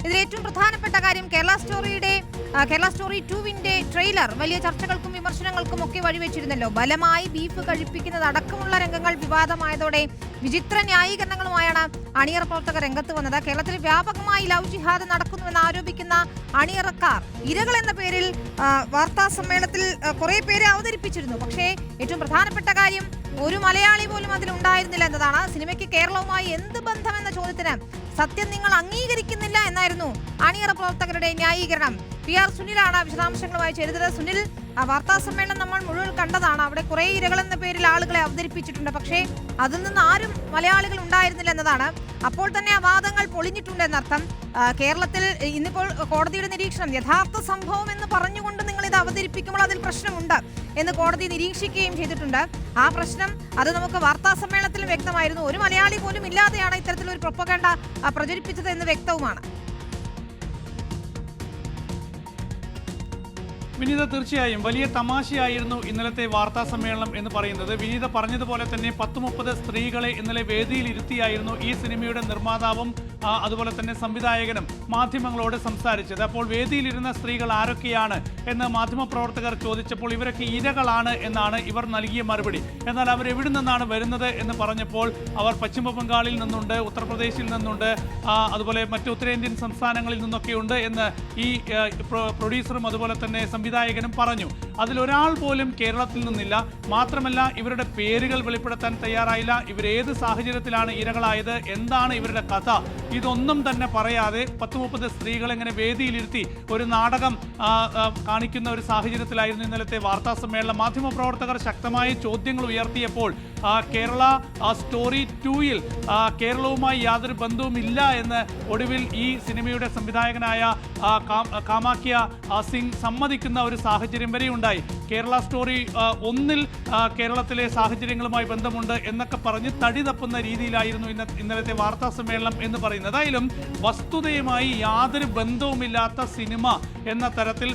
ഇതിൽ ഏറ്റവും പ്രധാനപ്പെട്ട കാര്യം കേരള സ്റ്റോറി 2-ന്റെ ട്രെയിലർ വലിയ ചർച്ചകൾക്കും വിമർശനങ്ങൾക്കും ഒക്കെ വഴിവെച്ചിരുന്നല്ലോ. ബലമായി ബീഫ് കഴിപ്പിക്കുന്നത് അടക്കമുള്ള രംഗങ്ങൾ വിവാദമായതോടെ വിചിത്ര ന്യായീകരണങ്ങളുമായാണ് അണിയറ പ്രവർത്തകർ രംഗത്ത് വന്നത്. കേരളത്തിൽ വ്യാപകമായി ലവ് ജിഹാദ് നടക്കുന്നുവെന്ന് ആരോപിക്കുന്ന അണിയറക്കാർ ഇരകൾ എന്ന പേരിൽ വാർത്താ സമ്മേളനത്തിൽ കുറെ പേരെ അവതരിപ്പിച്ചിരുന്നു. പക്ഷേ ഏറ്റവും പ്രധാനപ്പെട്ട കാര്യം ഒരു മലയാളി പോലും അതിലുണ്ടായിരുന്നില്ല എന്നതാണ്. സിനിമയ്ക്ക് കേരളവുമായി എന്ത് ബന്ധമെന്ന ചോദ്യത്തിന് സത്യം നിങ്ങൾ അംഗീകരിക്കുന്നില്ല എന്നായിരുന്നു അണിയറ പ്രവർത്തകരുടെ ന്യായീകരണം. PR സുനിലാണ് വിശദാംശങ്ങളുമായി ചേരുന്നത്. സുനിൽ, വാർത്താ സമ്മേളനം നമ്മൾ മുഴുവൻ കണ്ടതാണ്. അവിടെ കുറെ ഇരകൾ എന്ന പേരിൽ ആളുകളെ അവതരിപ്പിച്ചിട്ടുണ്ട്. പക്ഷേ അതിൽ നിന്ന് ആരും മലയാളികൾ ഉണ്ടായിരുന്നില്ല എന്നതാണ്. അപ്പോൾ തന്നെ ആ വാദങ്ങൾ പൊളിഞ്ഞിട്ടുണ്ട് എന്നർത്ഥം. കേരളത്തിൽ ഇന്നിപ്പോൾ കോടതിയുടെ നിരീക്ഷണം യഥാർത്ഥ സംഭവം എന്ന് പറഞ്ഞുകൊണ്ട് നിങ്ങൾ ഇത് അവതരിപ്പിക്കുമ്പോൾ അതിൽ പ്രശ്നമുണ്ട് എന്ന് കോടതി നിരീക്ഷിക്കുകയും ചെയ്തിട്ടുണ്ട്. ആ പ്രശ്നം അത് നമുക്ക് വാർത്താ സമ്മേളനത്തിലും വ്യക്തമായിരുന്നു. ഒരു മലയാളി പോലും ഇല്ലാതെയാണ് ഇത്തരത്തിലൊരു പ്രൊപ്പഗണ്ട പ്രചരിപ്പിച്ചത് എന്ന് വ്യക്തവുമാണ്. വിനീത, തീർച്ചയായും വലിയ തമാശയായിരുന്നു ഇന്നലത്തെ വാർത്താ സമ്മേളനം എന്ന് പറയുന്നത്. വിനീത പറഞ്ഞതുപോലെ തന്നെ 10-30 സ്ത്രീകളെ ഇന്നലെ വേദിയിൽ ഇരുത്തിയായിരുന്നു ഈ സിനിമയുടെ നിർമ്മാതാവും അതുപോലെ തന്നെ സംവിധായകനും മാധ്യമങ്ങളോട് സംസാരിച്ചത്. അപ്പോൾ വേദിയിലിരുന്ന സ്ത്രീകൾ ആരൊക്കെയാണ് എന്ന് മാധ്യമപ്രവർത്തകർ ചോദിച്ചപ്പോൾ ഇവരൊക്കെ ഇരകളാണ് എന്നാണ് ഇവർ നൽകിയ മറുപടി. എന്നാൽ അവർ എവിടെ നിന്നാണ് വരുന്നത് എന്ന് പറഞ്ഞപ്പോൾ അവർ പശ്ചിമ ബംഗാളിൽ നിന്നുണ്ട്, ഉത്തർപ്രദേശിൽ നിന്നുണ്ട്, അതുപോലെ മറ്റ് ഉത്തരേന്ത്യൻ സംസ്ഥാനങ്ങളിൽ നിന്നൊക്കെയുണ്ട് എന്ന് ഈ പ്രൊഡ്യൂസറും അതുപോലെ തന്നെ സംവിധായകനും പറഞ്ഞു. അതിലൊരാൾ പോലും കേരളത്തിൽ നിന്നില്ല. മാത്രമല്ല ഇവരുടെ പേരുകൾ വെളിപ്പെടുത്താൻ തയ്യാറായില്ല. ഇവരേത് സാഹചര്യത്തിലാണ് ഇരകളായത്, എന്താണ് ഇവരുടെ കഥ, ഇതൊന്നും തന്നെ പറയാതെ 10-30 സ്ത്രീകൾ ഇങ്ങനെ വേദിയിലിരുത്തി ഒരു നാടകം കാണിക്കുന്ന ഒരു സാഹചര്യത്തിലായിരുന്നു ഇന്നലത്തെ വാർത്താ സമ്മേളനം. മാധ്യമപ്രവർത്തകർ ശക്തമായ ചോദ്യങ്ങൾ ഉയർത്തിയപ്പോൾ കേരള സ്റ്റോറി 2-ൽ കേരളവുമായി യാതൊരു ബന്ധവുമില്ല എന്ന് ഒടുവിൽ ഈ സിനിമയുടെ സംവിധായകനായ കാമാഖ്യ സിംഗ് സമ്മതിക്കുന്ന ഒരു സാഹചര്യം വരെ ഉണ്ടായി. കേരള സ്റ്റോറി 1-ൽ കേരളത്തിലെ സാഹചര്യങ്ങളുമായി ബന്ധമുണ്ട് എന്നൊക്കെ പറഞ്ഞ് തടി തപ്പുന്ന രീതിയിലായിരുന്നു ഇന്നലത്തെ വാർത്താ സമ്മേളനം എന്ന് പറയുന്നത്. ഏതായാലും വസ്തുതയുമായി യാതൊരു ബന്ധവുമില്ലാത്ത സിനിമ എന്ന തരത്തിൽ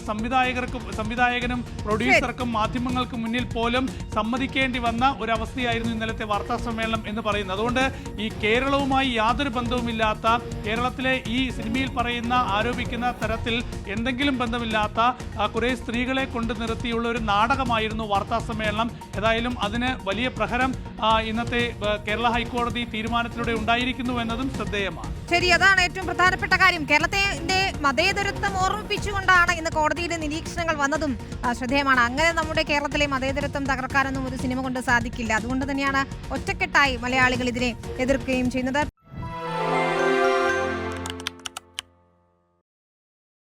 സംവിധായകനും പ്രൊഡ്യൂസർക്കും മാധ്യമങ്ങൾക്ക് മുന്നിൽ പോലും സമ്മതിക്കേണ്ടി വന്ന ഒരവസ്ഥയായിരുന്നു ഇന്നലത്തെ വാർത്താ സമ്മേളനം എന്ന് പറയുന്നത്. അതുകൊണ്ട് ഈ കേരളവുമായി യാതൊരു ബന്ധവുമില്ലാത്ത, കേരളത്തിലെ ഈ സിനിമയിൽ ആരോപിക്കുന്ന തരത്തിൽ എന്തെങ്കിലും ബന്ധമില്ലാത്ത കുറേ സ്ത്രീകളെ കൊണ്ട് നിർത്തിയുള്ള ഒരു നാടകമായിരുന്നു വാർത്താ സമ്മേളനം. ഏതായാലും അതിന് വലിയ പ്രഹരം ഇന്നത്തെ കേരള ഹൈക്കോടതി തീരുമാനത്തിലൂടെ ഉണ്ടായിരിക്കുന്നു എന്നതും ശ്രദ്ധേയമാണ്. ശരി, അതാണ് ഏറ്റവും പ്രധാനപ്പെട്ട കാര്യം. കേരളത്തിന്റെ മതേതരത്വം ഓർമ്മിപ്പിച്ചുകൊണ്ടാണ് ഇന്ന് കോടതിയുടെ നിരീക്ഷണങ്ങൾ വന്നതും ശ്രദ്ധേയമാണ്. അങ്ങനെ നമ്മുടെ കേരളത്തിലെ മതേതരത്വം തകർക്കാനൊന്നും ഒരു സിനിമ കൊണ്ട് സാധിക്കില്ല. അതുകൊണ്ട് തന്നെയാണ് ഒറ്റക്കെട്ടായി മലയാളികൾ ഇതിനെ എതിർക്കുകയും ചെയ്യുന്നത്.